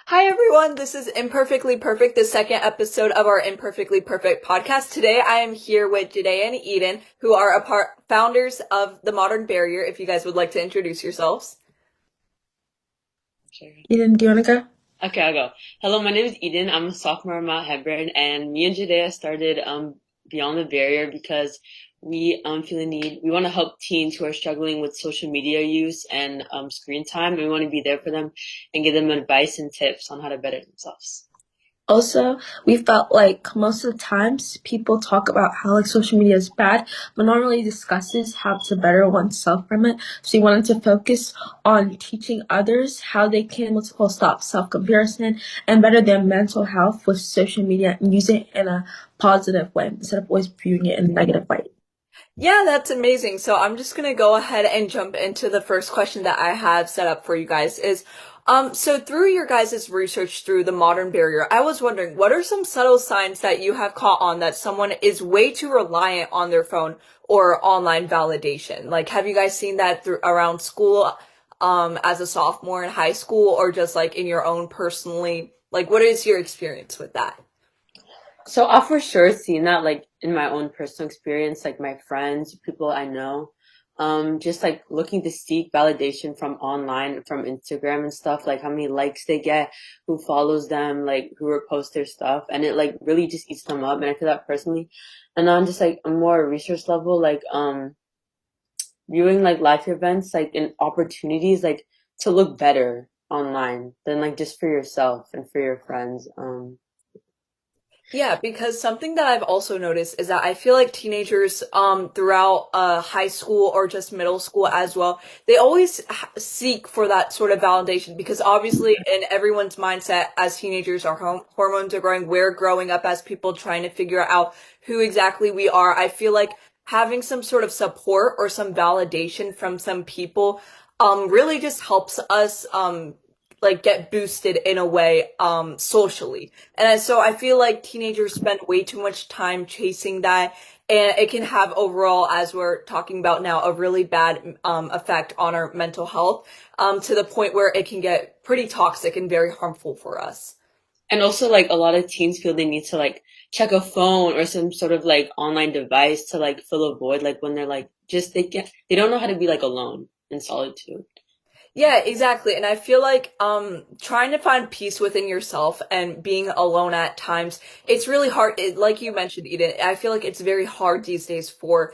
Hi everyone, this is Imperfectly Perfect, the second episode of our Imperfectly Perfect podcast. Today I am here with Jadea and Eden, who are founders of The Modern Barrier, if you guys would like to introduce yourselves. Sure. Eden, do you want to go? Okay, I'll go. Hello, my name is Eden. I'm a sophomore at Mount Hebron, and me and Jadea started Beyond the Barrier because we feel the need. We want to help teens who are struggling with social media use and screen time. And we want to be there for them and give them advice and tips on how to better themselves. Also, we felt like most of the times people talk about how social media is bad, but not really discusses how to better oneself from it. So we wanted to focus on teaching others how they can stop self-comparison and better their mental health with social media and use it in a positive way instead of always viewing it in a negative light. Yeah, that's amazing. So I'm just gonna go ahead and jump into the first question that I have set up for you guys so through your guys' research through the modern barrier, I was wondering, what are some subtle signs that you have caught on that someone is way too reliant on their phone or online validation? Like, have you guys seen that around school, as a sophomore in high school, or just like in your own personally? Like, what is your experience with that? So I've for sure seen that like in my own personal experience, like my friends, people I know, just like looking to seek validation from online, from Instagram and stuff, like how many likes they get, who follows them, like who reposts their stuff, and it like really just eats them up. And I feel that personally. And on just like a more research level, like viewing like life events like in opportunities like to look better online than like just for yourself and for your friends. Yeah, because something that I've also noticed is that I feel like teenagers, throughout, high school or just middle school as well, they always seek for that sort of validation because obviously in everyone's mindset as teenagers, our hormones are growing, we're growing up as people trying to figure out who exactly we are. I feel like having some sort of support or some validation from some people, really just helps us, like get boosted in a way socially. And so I feel like teenagers spend way too much time chasing that, and it can have overall, as we're talking about now, a really bad effect on our mental health, to the point where it can get pretty toxic and very harmful for us. And also, like, a lot of teens feel they need to, like, check a phone or some sort of, like, online device to, like, fill a void, like, when they're, like, they don't know how to be, like, alone in solitude. Yeah, exactly. And I feel like trying to find peace within yourself and being alone at times, it's really hard. Like you mentioned, Eden, I feel like it's very hard these days for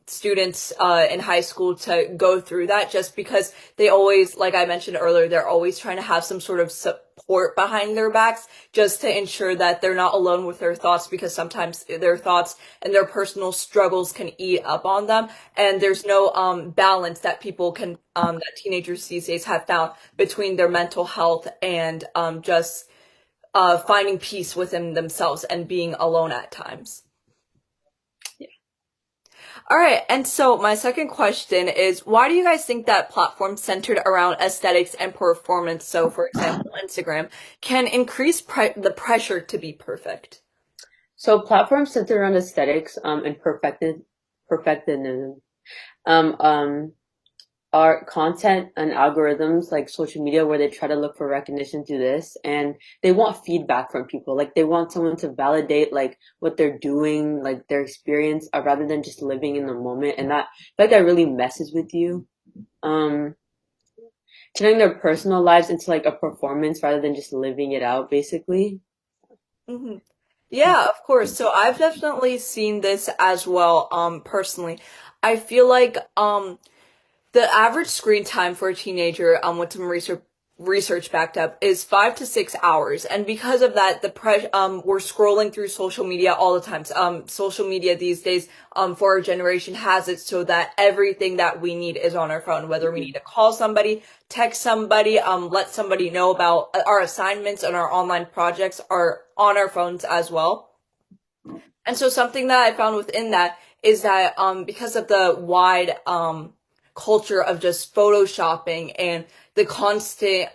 students in high school to go through that just because they always, like I mentioned earlier, they're always trying to have some sort of support behind their backs just to ensure that they're not alone with their thoughts, because sometimes their thoughts and their personal struggles can eat up on them, and there's no balance that people can that teenagers these days have found between their mental health and just finding peace within themselves and being alone at times. All right, and so my second question is, why do you guys think that platforms centered around aesthetics and performance, so for example, Instagram, can increase the pressure to be perfect? So platforms centered around aesthetics, and perfectionism, um, um, are content and algorithms like social media where they try to look for recognition through this, and they want feedback from people. Like they want someone to validate like what they're doing, like their experience, rather than just living in the moment. And that, I feel like that really messes with you. Um, Turning their personal lives into like a performance rather than just living it out, basically. Hmm. Yeah, of course. So I've definitely seen this as well, personally. I feel like the average screen time for a teenager, with some research backed up, is 5 to 6 hours, and because of that, we're scrolling through social media all the time. Social media these days, for our generation, has it so that everything that we need is on our phone. Whether we need to call somebody, text somebody, let somebody know about our assignments and our online projects are on our phones as well. And so something that I found within that is that because of the wide culture of just photoshopping and the constant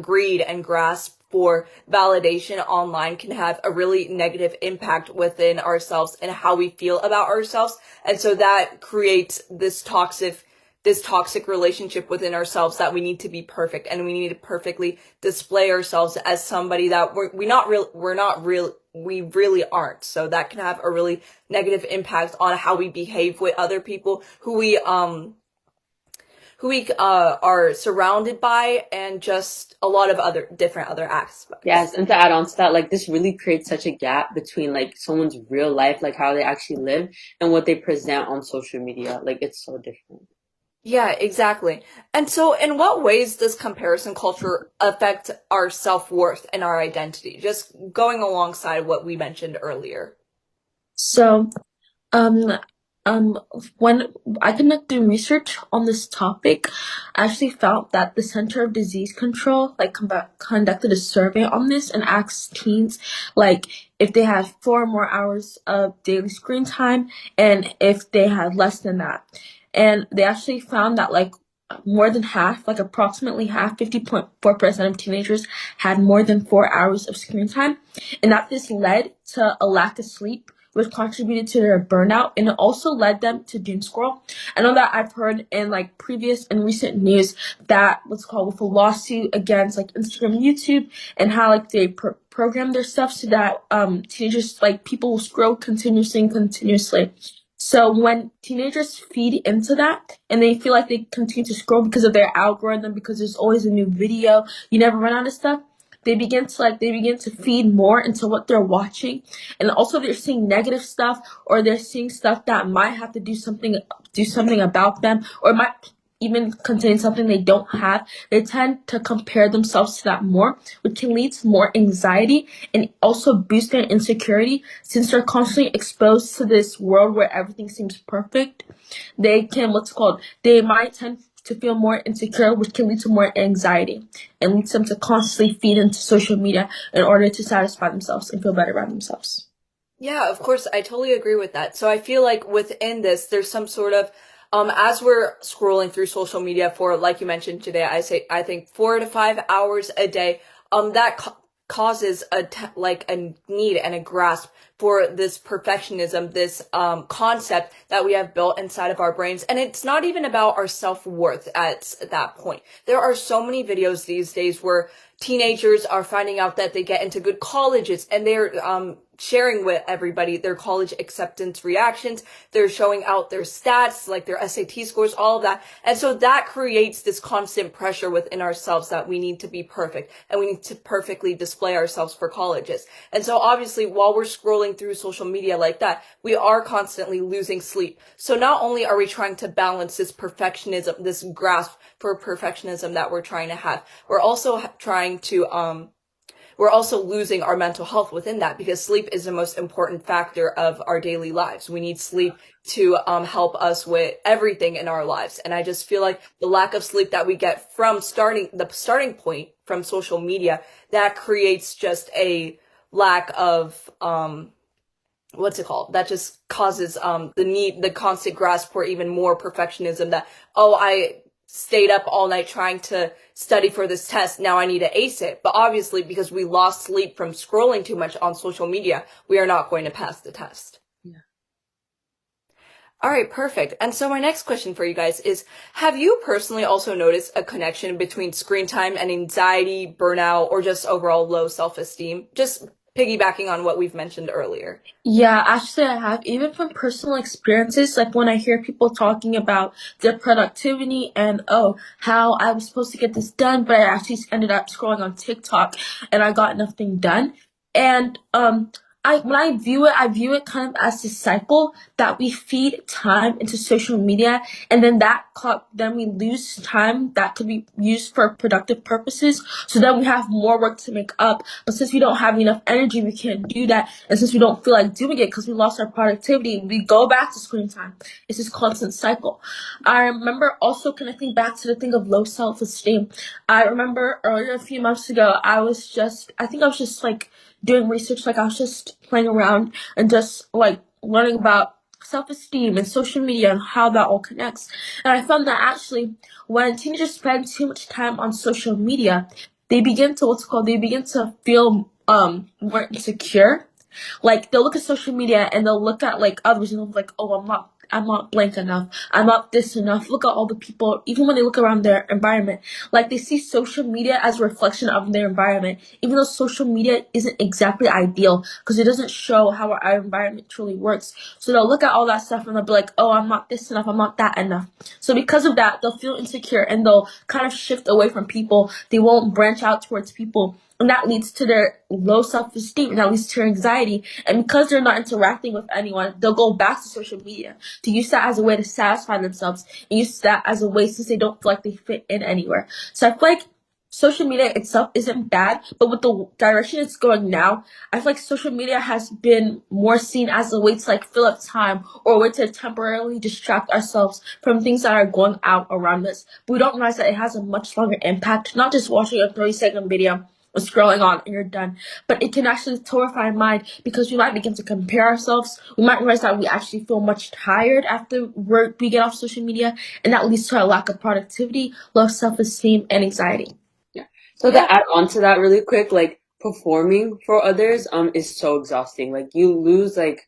greed and grasp for validation online can have a really negative impact within ourselves and how we feel about ourselves. And so that creates this this toxic relationship within ourselves that we need to be perfect and we need to perfectly display ourselves as somebody that we really aren't. So that can have a really negative impact on how we behave with other people who we are surrounded by, and just a lot of other different other aspects. Yes, and to add on to that, like this really creates such a gap between like someone's real life, like how they actually live, and what they present on social media. Like it's so different. Yeah, exactly. And so, in what ways does comparison culture affect our self-worth and our identity? Just going alongside what we mentioned earlier. So, um, when I conducted research on this topic, I actually found that the Center of Disease Control conducted a survey on this and asked teens like if they had 4 or more hours of daily screen time and if they had less than that. And they actually found that like more than half, like approximately half, 50.4% of teenagers had more than 4 hours of screen time, and that this led to a lack of sleep, which contributed to their burnout, and it also led them to doom scroll. I know that I've heard in like previous and recent news that what's called with a lawsuit against like Instagram and YouTube, and how like they program their stuff so that teenagers, like people will scroll continuously and continuously. So when teenagers feed into that and they feel like they continue to scroll because of their algorithm, because there's always a new video, you never run out of stuff, they begin to feed more into what they're watching. And also they're seeing negative stuff, or they're seeing stuff that might have to do something about them, or might even contain something they don't have. They tend to compare themselves to that more, which can lead to more anxiety and also boost their insecurity. Since they're constantly exposed to this world where everything seems perfect, they might tend to feel more insecure, which can lead to more anxiety and leads them to constantly feed into social media in order to satisfy themselves and feel better about themselves. Yeah, of course, I totally agree with that. So I feel like within this, there's some sort of, as we're scrolling through social media for, like you mentioned today, I think 4 to 5 hours a day, that causes like a need and a grasp for this perfectionism, this, concept that we have built inside of our brains. And it's not even about our self-worth at that point. There are so many videos these days where teenagers are finding out that they get into good colleges, and they're, sharing with everybody their college acceptance reactions. They're showing out their stats, like their SAT scores, all of that. And so that creates this constant pressure within ourselves that we need to be perfect and we need to perfectly display ourselves for colleges. And so obviously while we're scrolling through social media like that, we are constantly losing sleep. So not only are we trying to balance this perfectionism, this grasp for perfectionism that we're trying to have, we're also losing our mental health within that, because sleep is the most important factor of our daily lives. We need sleep to help us with everything in our lives. And I just feel like the lack of sleep that we get from the starting point from social media, that creates just a lack of what's it called? That just causes the constant grasp for even more perfectionism, that, oh, I stayed up all night trying to study for this test, now I need to ace it. But obviously, because we lost sleep from scrolling too much on social media, we are not going to pass the test. Yeah. All right, perfect. And so my next question for you guys is, have you personally also noticed a connection between screen time and anxiety, burnout, or just overall low self-esteem? Just piggybacking on what we've mentioned earlier. Yeah, actually, I have. Even from personal experiences, like when I hear people talking about their productivity and, oh, how I was supposed to get this done, but I actually ended up scrolling on TikTok and I got nothing done. And when I view it kind of as this cycle that we feed time into social media, and then then we lose time that could be used for productive purposes. So then we have more work to make up. But since we don't have enough energy, we can't do that. And since we don't feel like doing it because we lost our productivity, we go back to screen time. It's this constant cycle. I remember also connecting back to the thing of low self-esteem. I remember earlier a few months ago, I think I was just like doing research, like I was just playing around and just like learning about self-esteem and social media and how that all connects. And I found that actually when teenagers spend too much time on social media, they begin to feel more insecure. Like they'll look at social media and they'll look at like others and they'll be like, oh, I'm not I'm not blank enough. I'm not this enough. Look at all the people, even when they look around their environment, like they see social media as a reflection of their environment, even though social media isn't exactly ideal because it doesn't show how our environment truly works. So they'll look at all that stuff and they'll be like, oh, I'm not this enough. I'm not that enough. So because of that, they'll feel insecure and they'll kind of shift away from people. They won't branch out towards people. And that leads to their low self-esteem, and that leads to their anxiety. And because they're not interacting with anyone, they'll go back to social media to use that as a way to satisfy themselves, and use that as a way since they don't feel like they fit in anywhere. So I feel like social media itself isn't bad, but with the direction it's going now, I feel like social media has been more seen as a way to like fill up time or a way to temporarily distract ourselves from things that are going out around us. But we don't realize that it has a much longer impact, not just watching a 30-second video or scrolling on and you're done. But it can actually torpify our mind because we might begin to compare ourselves. We might realize that we actually feel much tired after we get off social media, and that leads to a lack of productivity, low self-esteem, and anxiety. Yeah. So Yeah. to add on to that really quick, like performing for others is so exhausting. Like you lose like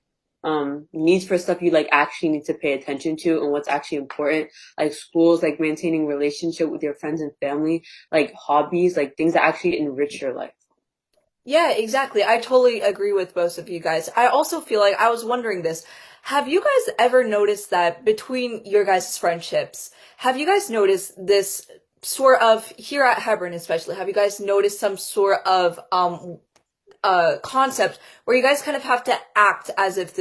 needs for stuff you like actually need to pay attention to and what's actually important. Like schools, like maintaining relationship with your friends and family, like hobbies, like things that actually enrich your life. Yeah, exactly. I totally agree with both of you guys. I also feel like I was wondering this. Have you guys ever noticed that between your guys' friendships, have you guys noticed this sort of, here at Hebron especially, have you guys noticed some sort of concept where you guys kind of have to act as if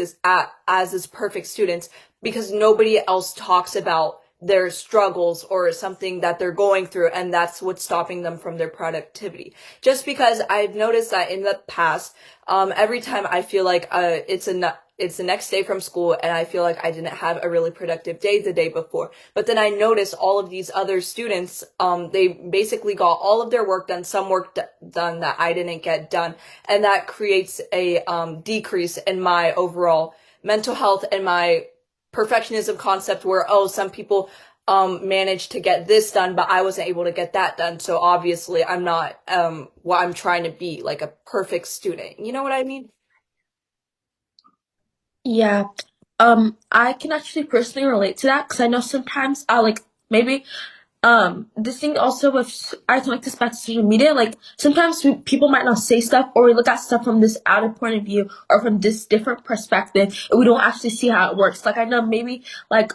as this perfect students because nobody else talks about their struggles or something that they're going through, and that's what's stopping them from their productivity. Just because I've noticed that in the past, every time I feel like it's the next day from school and I feel like I didn't have a really productive day the day before. But then I noticed all of these other students, they basically got all of their work done, some work done that I didn't get done. And that creates a decrease in my overall mental health and my perfectionism concept where, oh, some people managed to get this done, but I wasn't able to get that done. So obviously I'm not what I'm trying to be, like a perfect student. You know what I mean? Yeah. I can actually personally relate to that because I know sometimes I like maybe this thing also with I connect this back to social media. Like sometimes people might not say stuff, or we look at stuff from this outer point of view or from this different perspective, and we don't actually see how it works. Like I know maybe like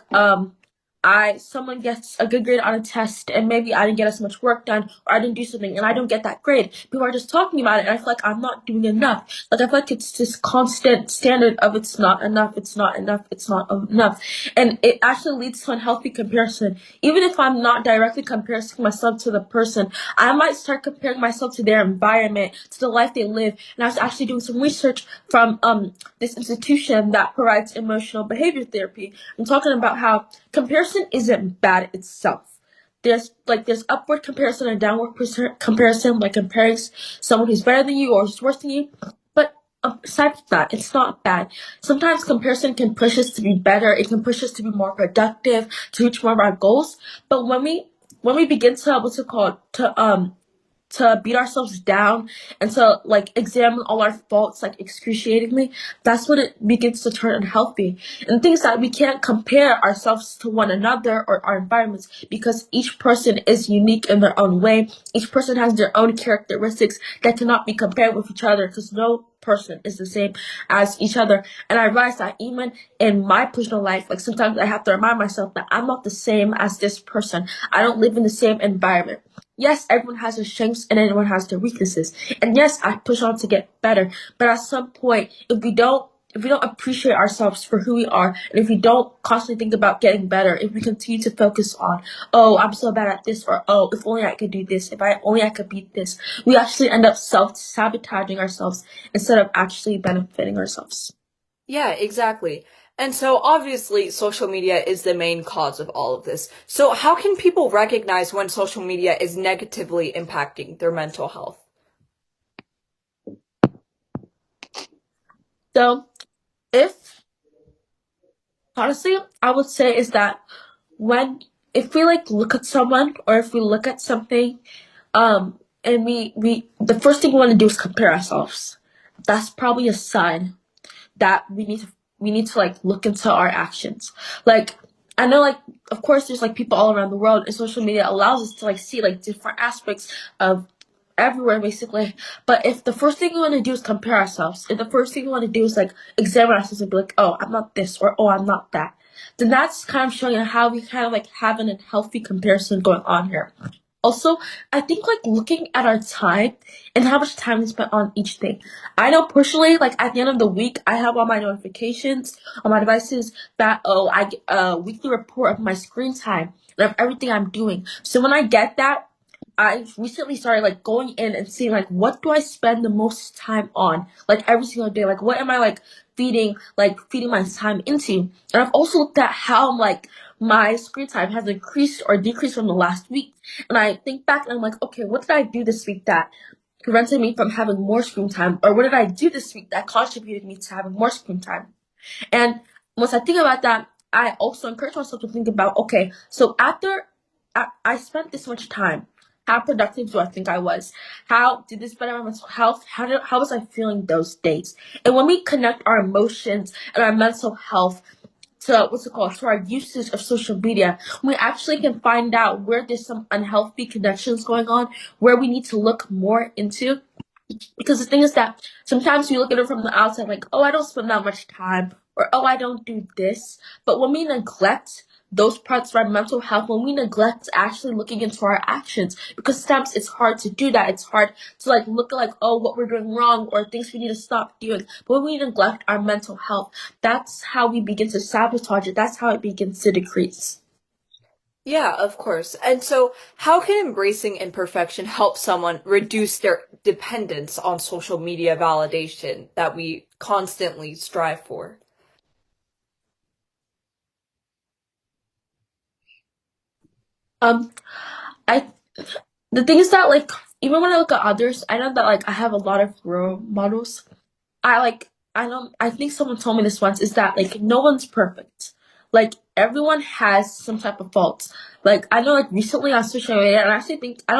I someone gets a good grade on a test, and maybe I didn't get as much work done, or I didn't do something, and I don't get that grade. People are just talking about it, and I feel like I'm not doing enough. Like I feel like it's this constant standard of it's not enough, it's not enough, it's not enough, and it actually leads to unhealthy comparison. Even if I'm not directly comparing myself to the person, I might start comparing myself to their environment, to the life they live. And I was actually doing some research from this institution that provides emotional behavior therapy. I'm talking about how comparison isn't bad itself. There's upward comparison and downward comparison, like comparing someone who's better than you or who's worse than you. But aside from that, it's not bad. Sometimes comparison can push us to be better. It can push us to be more productive, to reach more of our goals. But when we begin to what's it called to beat ourselves down and to like examine all our faults like excruciatingly, that's when it begins to turn unhealthy. And things that we can't compare ourselves to one another or our environments because each person is unique in their own way. Each person has their own characteristics that cannot be compared with each other because no person is the same as each other. And I realize that even in my personal life, like sometimes I have to remind myself that I'm not the same as this person. I don't live in the same environment. Yes, everyone has their strengths and everyone has their weaknesses. And yes, I push on to get better. But at some point, if we don't appreciate ourselves for who we are, and if we don't constantly think about getting better, if we continue to focus on, oh, I'm so bad at this, or oh, if only I could do this, if I only I could beat this, we actually end up self-sabotaging ourselves instead of actually benefiting ourselves. Yeah, exactly. And so obviously social media is the main cause of all of this. So how can people recognize when social media is negatively impacting their mental health? So, if honestly, I would say is that when if we like look at someone or if we look at something, and we the first thing we want to do is compare ourselves. That's probably a sign that we need to we need to like look into our actions. Like I know like of course there's like people all around the world and social media allows us to like see like different aspects of everywhere basically. But if the first thing we want to do is compare ourselves, if the first thing we want to do is like examine ourselves and be like, oh, I'm not this or oh, I'm not that, then that's kind of showing how we kind of like have an unhealthy comparison going on here. Also, I think like looking at our time and how much time we spent on each thing. I know personally, like at the end of the week, I have all my notifications on my devices that oh, I get a weekly report of my screen time and of everything I'm doing. So when I get that, I recently started like going in and seeing like what do I spend the most time on like every single day, like what am I feeding my time into. And I've also looked at how like my screen time has increased or decreased from the last week, and I think back and I'm like, okay, what did I do this week that prevented me from having more screen time, or what did I do this week that contributed me to having more screen time. And once I think about that, I also encourage myself to think about, okay, so after I spent this much time, how productive do I think I was? How did this better my mental health? How was I feeling those days? And when we connect our emotions and our mental health to to our usage of social media, we actually can find out where there's some unhealthy connections going on, where we need to look more into. Because the thing is that sometimes we look at it from the outside like, oh, I don't spend that much time, or oh, I don't do this. But when we neglect those parts of our mental health, when we neglect actually looking into our actions, because sometimes it's hard to do that. It's hard to like look at like, oh, what we're doing wrong or things we need to stop doing. But when we neglect our mental health, that's how we begin to sabotage it. That's how it begins to decrease. Yeah, of course. And so, how can embracing imperfection help someone reduce their dependence on social media validation that we constantly strive for? Um, I the thing is that like even when I look at others, I know that like I have a lot of role models. I think someone told me this once is that like no one's perfect. Like everyone has some type of faults. Like I know like recently on social media, and I actually think I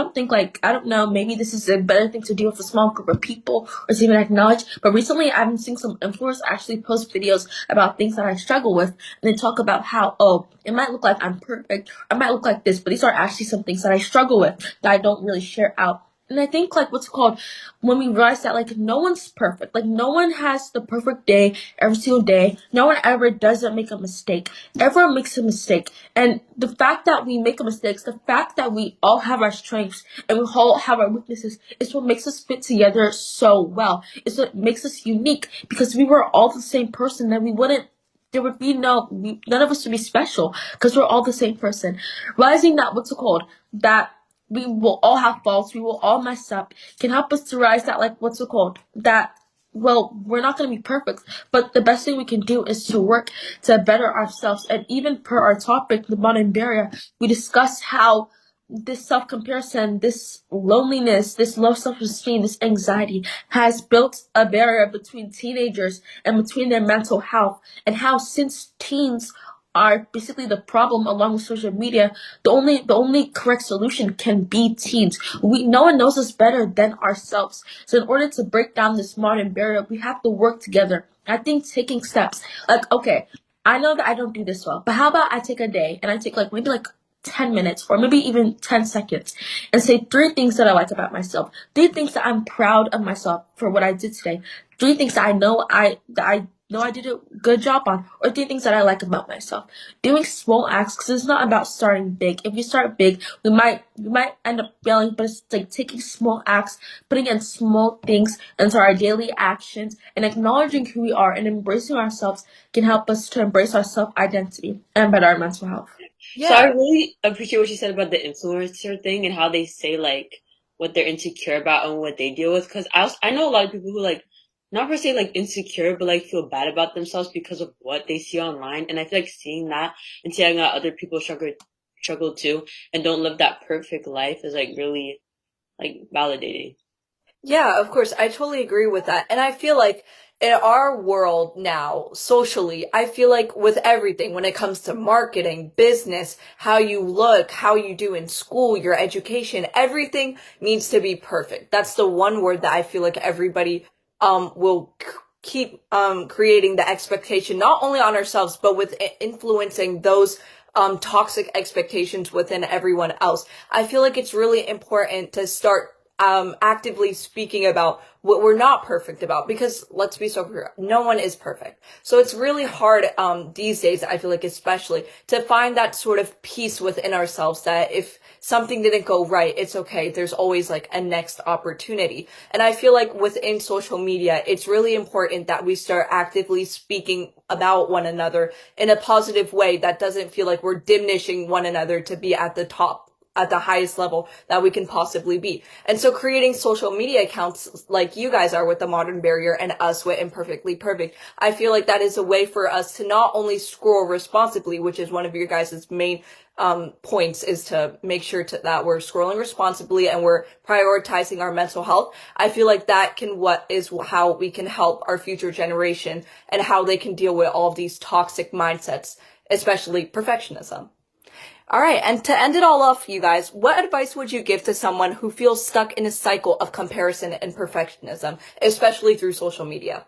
don't know, maybe this is a better thing to do with a small group of people or to even acknowledge. But recently I've been seeing some influencers actually post videos about things that I struggle with, and they talk about how, oh, it might look like I'm perfect, I might look like this, but these are actually some things that I struggle with that I don't really share out. And I think like what's called when we realize that like no one's perfect, like no one has the perfect day every single day. No one ever doesn't make a mistake. Everyone makes a mistake. And the fact that we make a mistake, the fact that we all have our strengths and we all have our weaknesses is what makes us fit together so well. It's what makes us unique because we were all the same person, then we wouldn't there would be none of us would be special because we're all the same person. Realizing that what's it called? That we will all have faults, we will all mess up, can help us to realize that like what's it called? That well, we're not gonna be perfect, but the best thing we can do is to work to better ourselves. And even per our topic, the modern barrier, we discuss how this self comparison, this loneliness, this low self esteem, this anxiety has built a barrier between teenagers and between their mental health. And how since teens are basically the problem along with social media, the only correct solution can be teens. No one knows us better than ourselves. So in order to break down this modern barrier, we have to work together. I think taking steps like okay, I know that I don't do this well, but how about I take a day and I take like maybe like 10 minutes or maybe even 10 seconds and say three things that I like about myself, three things that I'm proud of myself for what I did today, three things that I know I did a good job on, or three things that I like about myself. Doing small acts because it's not about starting big. If we start big, we might end up failing, but it's like taking small acts, putting in small things into our daily actions, and acknowledging who we are and embracing ourselves can help us to embrace our self identity and better our mental health. So I Yeah. really appreciate what you said about the influencer thing and how they say like what they're insecure about and what they deal with. Because I know a lot of people who like not per se like insecure, but like feel bad about themselves because of what they see online. And I feel like seeing that and seeing how other people struggle too and don't live that perfect life is like really like validating. Yeah, of course. I totally agree with that. And I feel like in our world now, socially, I feel like with everything, when it comes to marketing, business, how you look, how you do in school, your education, everything needs to be perfect. That's the one word that I feel like everybody will keep creating the expectation not only on ourselves but with influencing those toxic expectations within everyone else. I feel like it's really important to start actively speaking about what we're not perfect about, because let's be so clear, no one is perfect. So it's really hard these days, I feel like, especially to find that sort of peace within ourselves that if something didn't go right, it's okay. There's always like a next opportunity. And I feel like within social media, it's really important that we start actively speaking about one another in a positive way that doesn't feel like we're diminishing one another to be at the top, at the highest level that we can possibly be. And so creating social media accounts like you guys are with the Modern Barrier and us with Imperfectly Perfect, I feel like that is a way for us to not only scroll responsibly, which is one of your guys' main points, is to make sure that we're scrolling responsibly and we're prioritizing our mental health. I feel like that can what is how we can help our future generation and how they can deal with all of these toxic mindsets, especially perfectionism. All right, and to end it all off, you guys, what advice would you give to someone who feels stuck in a cycle of comparison and perfectionism, especially through social media?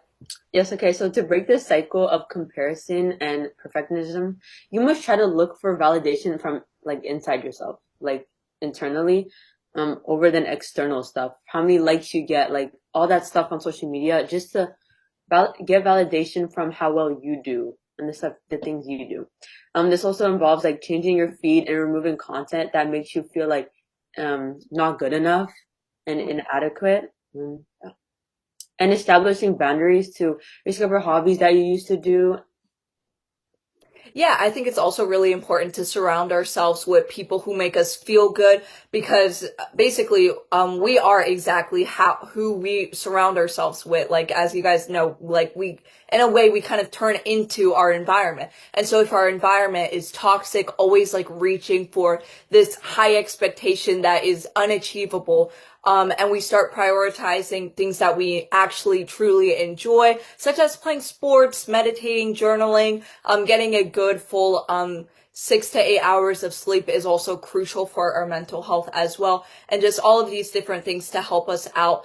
Yes, okay. So to break this cycle of comparison and perfectionism, you must try to look for validation from like inside yourself, like internally, over than external stuff. How many likes you get, like all that stuff on social media, just to get validation from how well you do and the things you do. This also involves like changing your feed and removing content that makes you feel like not good enough and inadequate. Yeah. And establishing boundaries to discover hobbies that you used to do. Yeah, I think it's also really important to surround ourselves with people who make us feel good, because basically, we are exactly who we surround ourselves with. Like, as you guys know, like in a way, we kind of turn into our environment. And so if our environment is toxic, always like reaching for this high expectation that is unachievable, and we start prioritizing things that we actually truly enjoy, such as playing sports, meditating, journaling, getting a good full 6 to 8 hours of sleep is also crucial for our mental health as well. And just all of these different things to help us out,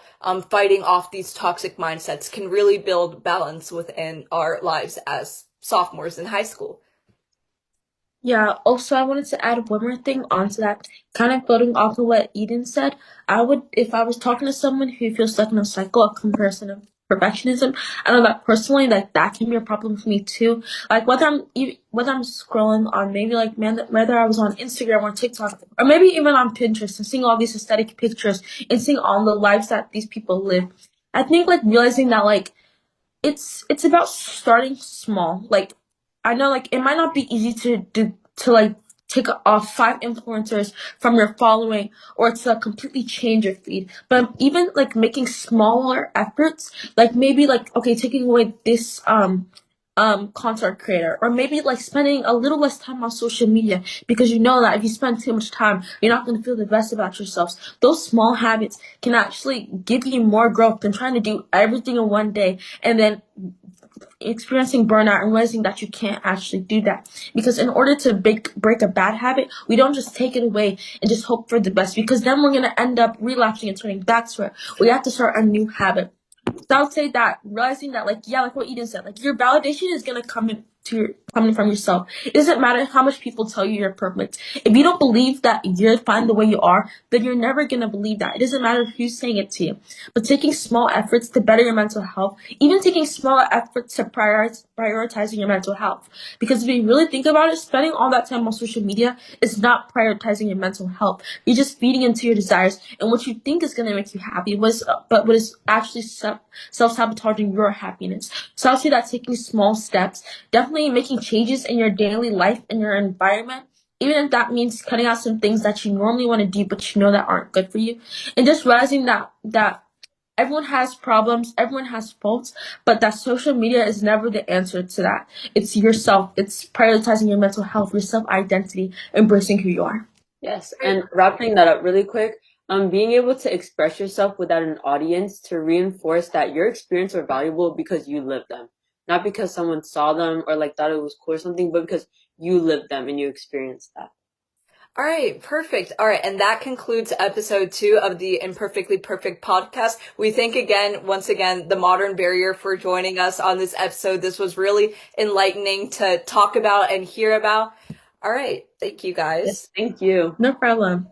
fighting off these toxic mindsets can really build balance within our lives as sophomores in high school. Yeah, also I wanted to add one more thing onto that, kind of building off of what Eden said. I would, if I was talking to someone who feels stuck in a cycle of comparison and perfectionism, I know that personally, like that can be a problem for me too. Like whether I'm scrolling on maybe like whether I was on Instagram or TikTok or maybe even on Pinterest and seeing all these aesthetic pictures and seeing all the lives that these people live. I think like realizing that like it's about starting small. Like I know like it might not be easy to do to like take off 5 influencers from your following or to completely change your feed. But even like making smaller efforts, like maybe like okay, taking away this concert creator, or maybe like spending a little less time on social media because you know that if you spend too much time you're not going to feel the best about yourselves. Those small habits can actually give you more growth than trying to do everything in one day and then experiencing burnout and realizing that you can't actually do that. Because in order to break a bad habit, we don't just take it away and just hope for the best, because then we're going to end up relapsing and turning back to it. We have to start a new habit. So I would say that realizing that, like, yeah, like what Eden said, like your validation is gonna coming from yourself. It doesn't matter how much people tell you you're perfect. If you don't believe that you're fine the way you are, then you're never gonna believe that. It doesn't matter who's saying it to you. But taking small efforts to better your mental health, even taking small efforts to prioritizing your mental health. Because if you really think about it, spending all that time on social media is not prioritizing your mental health. You're just feeding into your desires and what you think is gonna make you happy, but what is actually self-sabotaging your happiness. So I'll say that taking small steps, definitely making changes in your daily life and your environment, even if that means cutting out some things that you normally want to do but you know that aren't good for you, and just realizing that everyone has problems, everyone has faults, but that social media is never the answer to that. It's yourself. It's prioritizing your mental health, your self-identity, embracing who you are. Yes, and wrapping that up really quick, being able to express yourself without an audience to reinforce that your experience are valuable because you lived them, not because someone saw them or like thought it was cool or something, but because you lived them and you experienced that. All right, perfect. All right, and that concludes episode 2 of the Imperfectly Perfect podcast. We thank again, once again, the Modern Barrier for joining us on this episode. This was really enlightening to talk about and hear about. All right, thank you Yes, guys. Thank you. no problem.